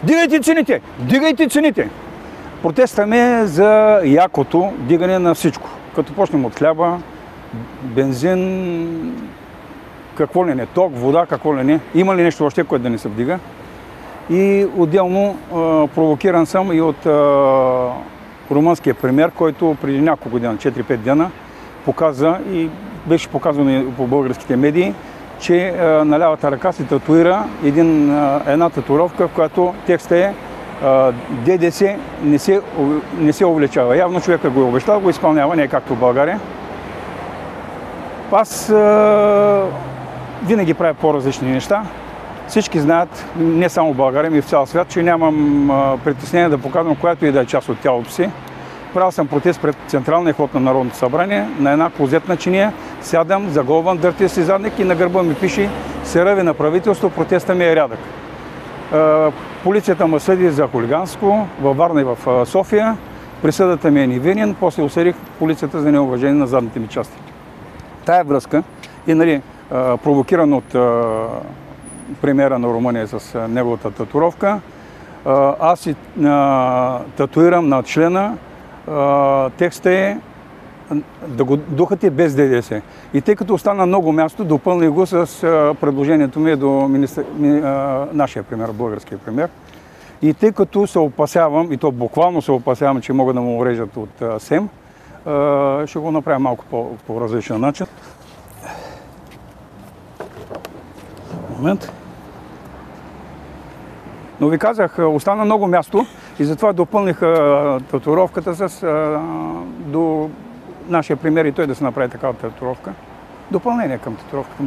Дигайте цените! Дигайте цените! Протестът ми е за якото дигане на всичко. Като почнем от хляба, бензин, какво ли не, ток, вода, какво ли не. Има ли нещо още, което да не се вдига? И отделно провокиран съм и от румънския премиер, който преди няколко дена, 4-5 дена, показа и беше показано и по българските медии, че на лявата ръка се татуира една татуировка, в която текстът е ДДС не се увеличава. Явно човека го е обещал, го изпълнява, не е както в България. Аз винаги правя по-различни неща. Всички знаят, не само в България, но и в цял свят, че нямам притеснение да показвам която и да е част от тялото си. Правил съм протест пред централния вход на Народното събрание, на една клозетна чиния, сядам, заголвам дъртия си задник и на гърба ми пише "Се ръви на правителство, протестът ми е рядък". Полицията ме съди за хулиганско във Варна и в София. Присъдата ми е невинен, после осъдих полицията за неуважение на задните ми части. Тая връзка и провокиран от премиера на Румъния с неговата татуировка, аз си татуирам на члена, текстът е да го духате без ДДС. И тъй като остана много място, допълних го с предложението ми до нашия премиер, българския премиер. И тъй като се опасявам, и то буквално се опасявам, че могат да му урежат от СЕМ, ще го направя малко по различен начин. Момент. Но ви казах, остана много място и затова допълних татуировката до нашия премиер и той да се направи такава татуировка. Допълнение към татуировката.